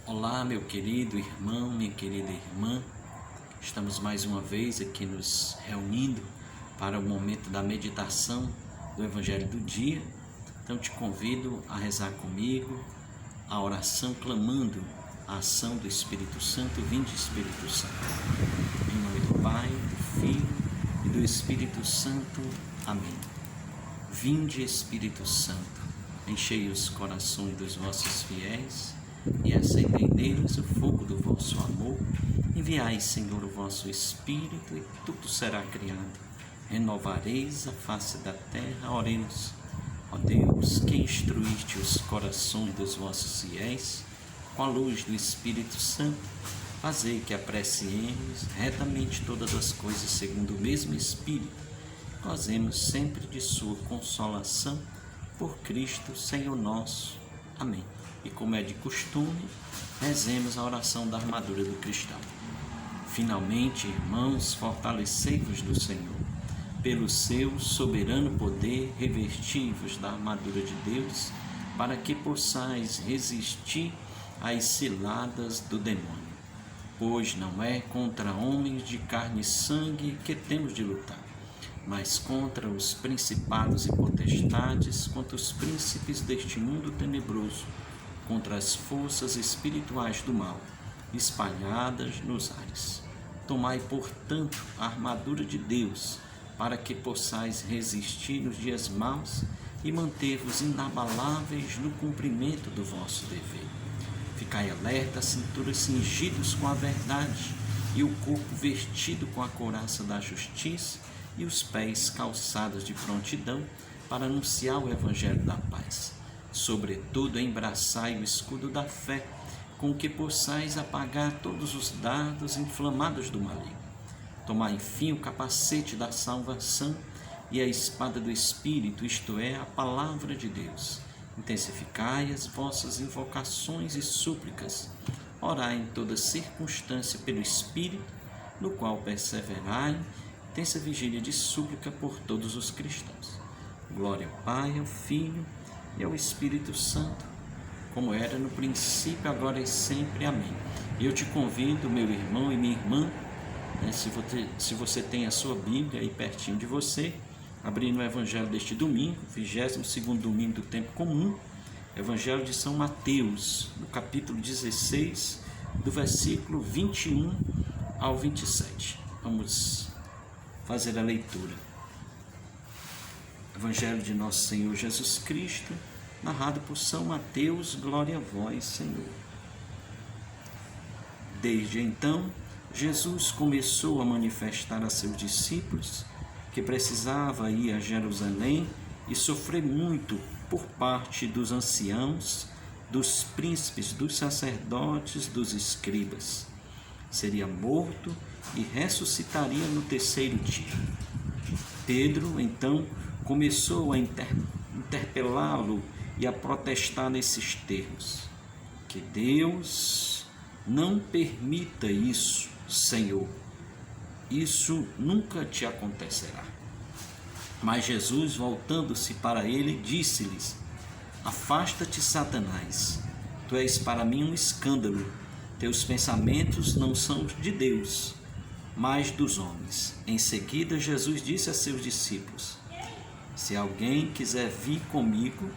Olá, meu querido irmão, minha querida irmã. Estamos mais uma vez aqui nos reunindo para o momento da meditação do Evangelho do dia. Então te convido a rezar comigo a oração clamando a ação do Espírito Santo. Vinde, Espírito Santo. Em nome do Pai, do Filho e do Espírito Santo. Amém. Vinde, Espírito Santo, enchei os corações dos vossos fiéis e acendei neles o fogo do vosso amor. Enviai, Senhor, o vosso Espírito, e tudo será criado. Renovareis a face da terra. Oremos. Ó Deus, que instruíste os corações dos vossos fiéis com a luz do Espírito Santo, fazei que apreciemos retamente todas as coisas segundo o mesmo Espírito, gozemos sempre de sua consolação, por Cristo Senhor nosso. Amém. E como é de costume, rezemos a oração da armadura do cristão. Finalmente, irmãos, fortalecei-vos do Senhor. Pelo seu soberano poder, revesti-vos da armadura de Deus, para que possais resistir às ciladas do demônio. Pois não é contra homens de carne e sangue que temos de lutar, mas contra os principados e potestades, contra os príncipes deste mundo tenebroso, contra as forças espirituais do mal, espalhadas nos ares. Tomai, portanto, a armadura de Deus, para que possais resistir nos dias maus e manter-vos inabaláveis no cumprimento do vosso dever. Ficai alerta, cintura cingidos com a verdade, e o corpo vestido com a couraça da justiça, e os pés calçados de prontidão para anunciar o Evangelho da paz. Sobretudo, embraçai o escudo da fé, com que possais apagar todos os dardos inflamados do maligno. Tomai, enfim, o capacete da salvação e a espada do Espírito, isto é, a palavra de Deus. Intensificai as vossas invocações e súplicas. Orai em toda circunstância pelo Espírito, no qual perseverai. Tensa vigília de súplica por todos os cristãos. Glória ao Pai, ao Filho e ao Espírito Santo, como era no princípio, agora e sempre. Amém. Eu te convido, meu irmão e minha irmã, se você tem a sua Bíblia aí pertinho de você, abrindo o Evangelho deste domingo, 22º domingo do tempo comum, Evangelho de São Mateus, no capítulo 16, do versículo 21 ao 27. Vamos fazer a leitura. Evangelho de Nosso Senhor Jesus Cristo, narrado por São Mateus. Glória a vós, Senhor. Desde então, Jesus começou a manifestar a seus discípulos que precisava ir a Jerusalém e sofrer muito por parte dos anciãos, dos príncipes, dos sacerdotes, dos escribas. Seria morto e ressuscitaria no terceiro dia. Pedro, então, começou a interpelá-lo e a protestar nesses termos: que Deus não permita isso, Senhor. Isso nunca te acontecerá. Mas Jesus, voltando-se para ele, disse-lhes: afasta-te, Satanás, tu és para mim um escândalo. Teus pensamentos não são de Deus, mas dos homens. Em seguida, Jesus disse a seus discípulos: se alguém quiser vir comigo,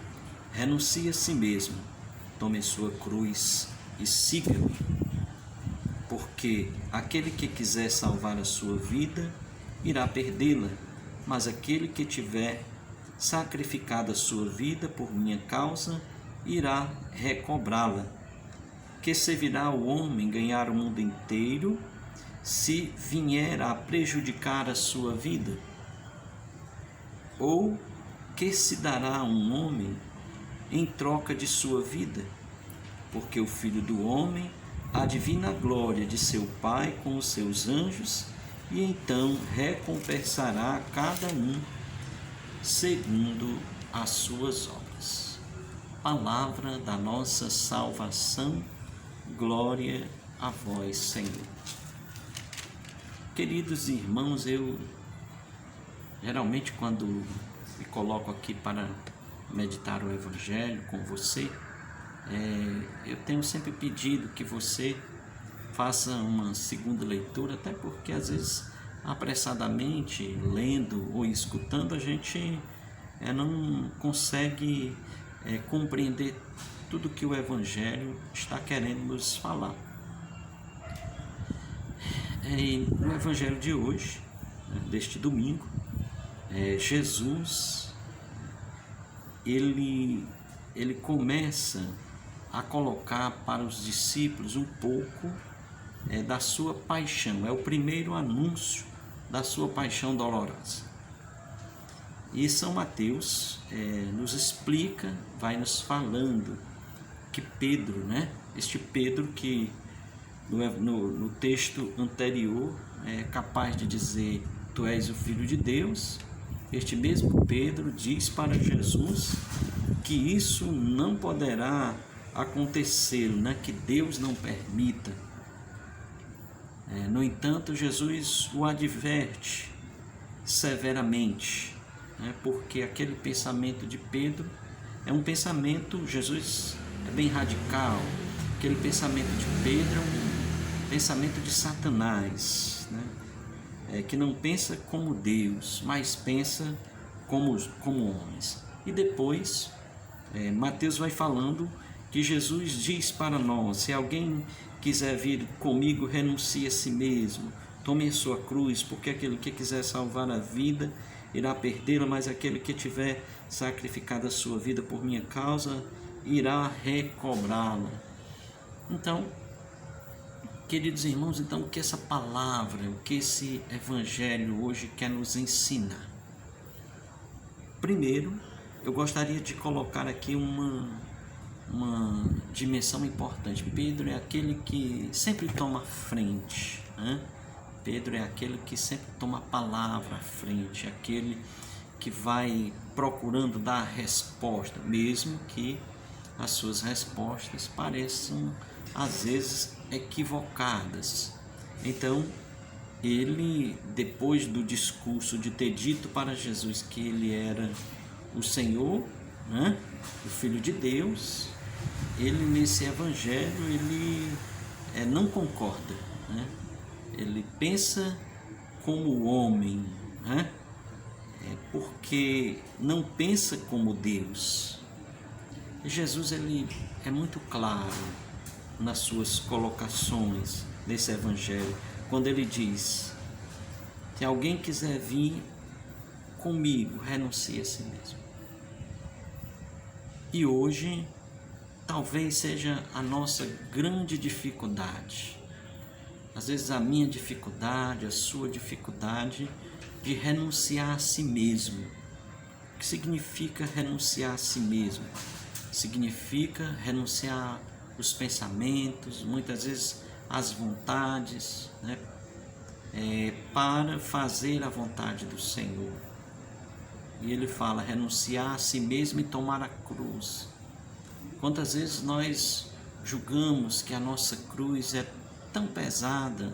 renuncie a si mesmo, tome sua cruz e siga-me. Porque aquele que quiser salvar a sua vida, irá perdê-la, mas aquele que tiver sacrificado a sua vida por minha causa, irá recobrá-la. Que servirá ao homem ganhar o mundo inteiro, se vier a prejudicar a sua vida? Ou que se dará a um homem em troca de sua vida? Porque o Filho do Homem há de vir na glória de seu Pai com os seus anjos, e então recompensará a cada um segundo as suas obras. Palavra da nossa salvação. Glória a vós, Senhor. Queridos irmãos, eu geralmente quando me coloco aqui para meditar o Evangelho com você, Eu tenho sempre pedido que você faça uma segunda leitura, até porque às vezes apressadamente, lendo ou escutando, a gente não consegue compreender tudo que o Evangelho está querendo nos falar. No Evangelho de hoje, deste domingo, Jesus ele começa a colocar para os discípulos um pouco da sua paixão. É o primeiro anúncio da sua paixão dolorosa. E São Mateus nos explica, vai nos falando que Pedro, este Pedro que no texto anterior é capaz de dizer: tu és o Filho de Deus, este mesmo Pedro diz para Jesus que isso não poderá acontecer, que Deus não permita. No entanto, Jesus o adverte severamente, porque aquele pensamento de Pedro é um pensamento, Jesus é bem radical, aquele pensamento de Pedro é um pensamento de Satanás, que não pensa como Deus, mas pensa como homens. E depois, Mateus vai falando que Jesus diz para nós: se alguém quiser vir comigo, renuncie a si mesmo, tome a sua cruz, porque aquele que quiser salvar a vida irá perdê-la, mas aquele que tiver sacrificado a sua vida por minha causa irá recobrá-la. Então, queridos irmãos, o que essa palavra, o que esse Evangelho hoje quer nos ensinar? Primeiro, eu gostaria de colocar aqui uma dimensão importante. Pedro é aquele que sempre toma a frente, Pedro é aquele que sempre toma a palavra à frente, aquele que vai procurando dar a resposta, mesmo que as suas respostas pareçam às vezes equivocadas. Então, ele, depois do discurso de ter dito para Jesus que ele era o Senhor, o Filho de Deus, ele nesse Evangelho ele não concorda, ele pensa como homem, porque não pensa como Deus. E Jesus ele é muito claro nas suas colocações nesse Evangelho, quando ele diz: se alguém quiser vir comigo, renuncie a si mesmo. E hoje talvez seja a nossa grande dificuldade, às vezes a minha dificuldade, a sua dificuldade de renunciar a si mesmo. O que significa renunciar a si mesmo? Significa renunciar os pensamentos, muitas vezes as vontades, para fazer a vontade do Senhor. E ele fala: renunciar a si mesmo e tomar a cruz. Quantas vezes nós julgamos que a nossa cruz é tão pesada,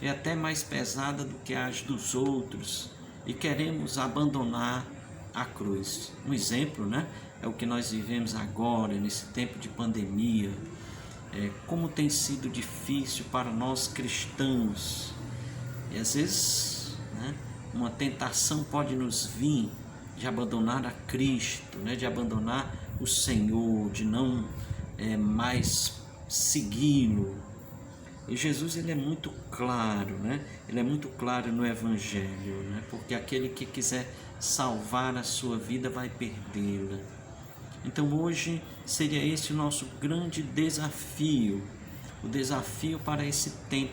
é até mais pesada do que as dos outros, e queremos abandonar a cruz. Um exemplo, é o que nós vivemos agora, nesse tempo de pandemia. Como tem sido difícil para nós cristãos. E às vezes, uma tentação pode nos vir de abandonar a Cristo, de abandonar o Senhor, de não mais segui-lo. E Jesus ele é muito claro, ele é muito claro no Evangelho, porque aquele que quiser salvar a sua vida vai perdê-la. Então hoje seria esse o nosso grande desafio, o desafio para esse tempo: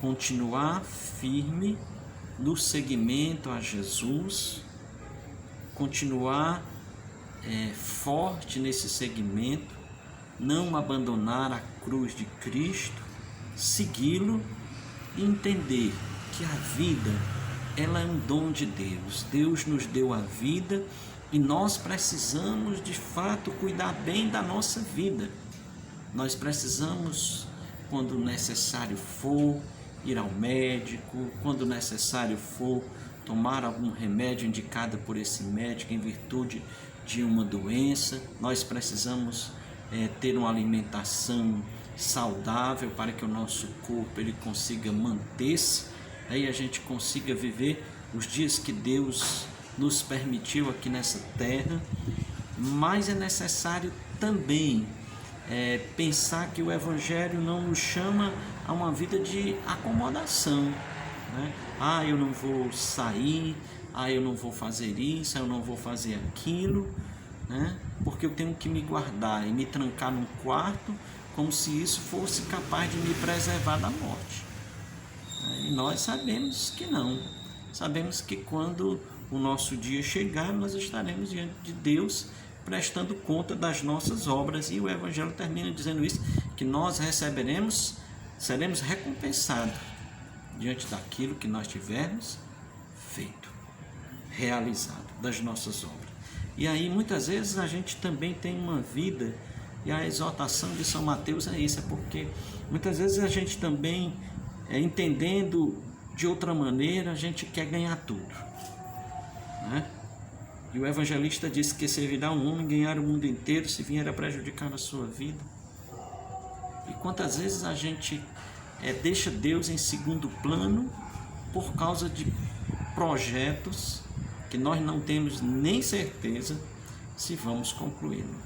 continuar firme no seguimento a Jesus, continuar forte nesse segmento, não abandonar a cruz de Cristo, segui-lo e entender que a vida ela é um dom de Deus. Deus nos deu a vida e nós precisamos de fato cuidar bem da nossa vida. Nós precisamos, quando necessário for, ir ao médico, quando necessário for, tomar algum remédio indicado por esse médico em virtude de uma doença. Nós precisamos ter uma alimentação saudável para que o nosso corpo ele consiga manter-se, aí a gente consiga viver os dias que Deus nos permitiu aqui nessa terra. Mas é necessário também pensar que o Evangelho não nos chama a uma vida de acomodação, né? Eu não vou sair, eu não vou fazer isso, eu não vou fazer aquilo, né? Porque eu tenho que me guardar e me trancar num quarto como se isso fosse capaz de me preservar da morte. E nós sabemos que não. Sabemos que quando o nosso dia chegar, nós estaremos diante de Deus prestando conta das nossas obras, e o Evangelho termina dizendo isso, que nós seremos recompensados diante daquilo que nós tivermos feito, realizado, das nossas obras. E aí muitas vezes a gente também tem uma vida, e a exortação de São Mateus é isso, porque muitas vezes a gente também, entendendo de outra maneira, a gente quer ganhar tudo, né? E o evangelista disse que servirá um homem ganhar o mundo inteiro se vier a prejudicar a sua vida. E quantas vezes a gente deixa Deus em segundo plano por causa de projetos que nós não temos nem certeza se vamos concluí-lo.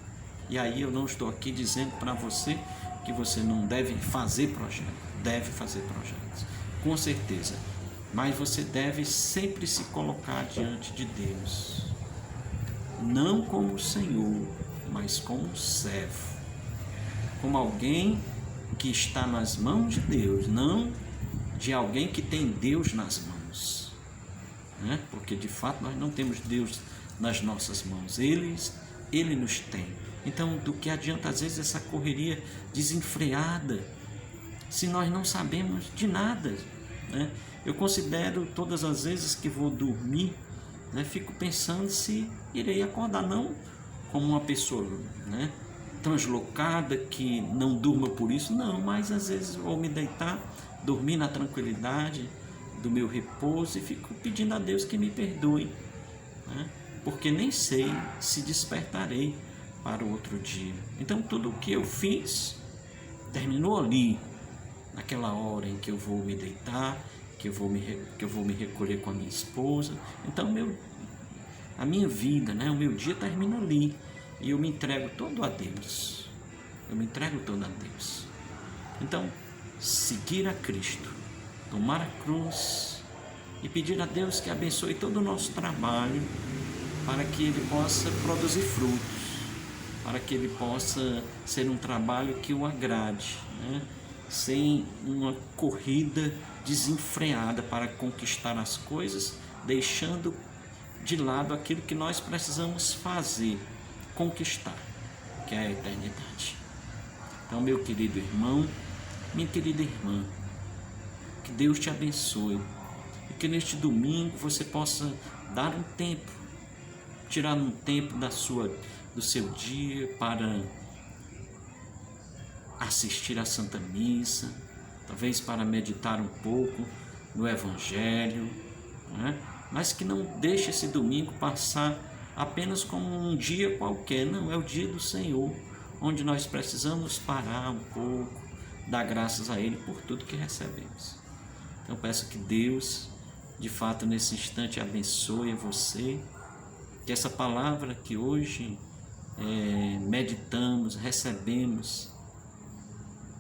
E aí eu não estou aqui dizendo para você que você não deve fazer projetos, deve fazer projetos, com certeza, mas você deve sempre se colocar diante de Deus, não como Senhor, mas como servo, como alguém que está nas mãos de Deus, não de alguém que tem Deus nas mãos, né? Porque de fato nós não temos Deus nas nossas mãos, Ele nos tem. Então, do que adianta às vezes essa correria desenfreada, se nós não sabemos de nada, né? Eu considero todas as vezes que vou dormir, né, fico pensando se irei acordar, não como uma pessoa, né, translocada, que não durma por isso, não, mas às vezes vou me deitar, dormir na tranquilidade do meu repouso e fico pedindo a Deus que me perdoe, né, porque nem sei se despertarei para o outro dia. Então tudo o que eu fiz terminou ali, naquela hora em que eu vou me deitar, que eu vou me recolher com a minha esposa. Então a minha vida, né, o meu dia termina ali, e eu me entrego todo a Deus. Então, seguir a Cristo, tomar a cruz e pedir a Deus que abençoe todo o nosso trabalho, para que ele possa produzir frutos, para que ele possa ser um trabalho que o agrade, né? Sem uma corrida desenfreada para conquistar as coisas, deixando de lado aquilo que nós precisamos fazer, conquistar, que é a eternidade. Então, meu querido irmão, minha querida irmã, que Deus te abençoe e que neste domingo você possa dar um tempo, tirar um tempo do seu dia para assistir à Santa Missa, talvez para meditar um pouco no Evangelho, né? Mas que não deixe esse domingo passar apenas como um dia qualquer, não, é o dia do Senhor, onde nós precisamos parar um pouco, dar graças a Ele por tudo que recebemos. Então peço que Deus, de fato, nesse instante abençoe você, que essa palavra que hoje meditamos, recebemos,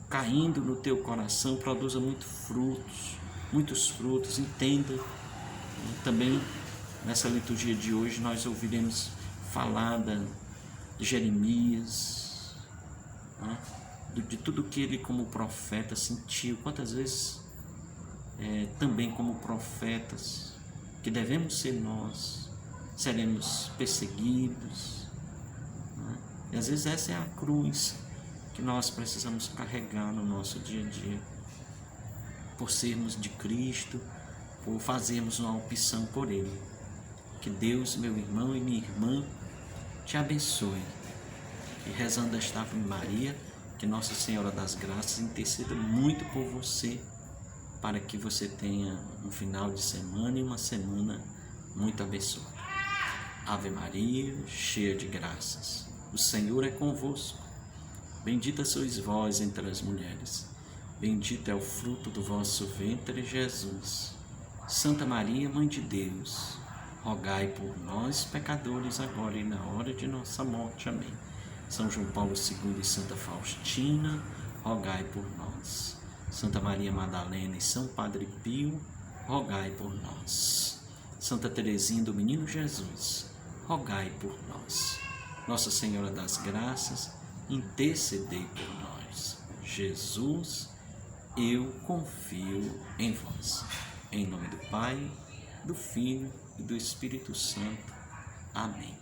caindo no teu coração, produza muitos frutos. Entenda, também nessa liturgia de hoje nós ouviremos falar de Jeremias, né? De tudo que ele como profeta sentiu, quantas vezes também como profetas, que devemos ser nós, seremos perseguidos, né? E às vezes essa é a cruz que nós precisamos carregar no nosso dia a dia, por sermos de Cristo, por fazermos uma opção por Ele. Que Deus, meu irmão e minha irmã, te abençoe. E rezando esta Ave Maria, que Nossa Senhora das Graças interceda muito por você, para que você tenha um final de semana e uma semana muito abençoada. Ave Maria, cheia de graças, o Senhor é convosco. Bendita sois vós entre as mulheres, bendito é o fruto do vosso ventre, Jesus. Santa Maria, Mãe de Deus, rogai por nós, pecadores, agora e na hora de nossa morte. Amém. São João Paulo II e Santa Faustina, rogai por nós. Santa Maria Madalena e São Padre Pio, rogai por nós. Santa Teresinha do Menino Jesus, rogai por nós. Nossa Senhora das Graças, intercedei por nós. Jesus, eu confio em vós. Em nome do Pai, do Filho e do Espírito Santo. Amém.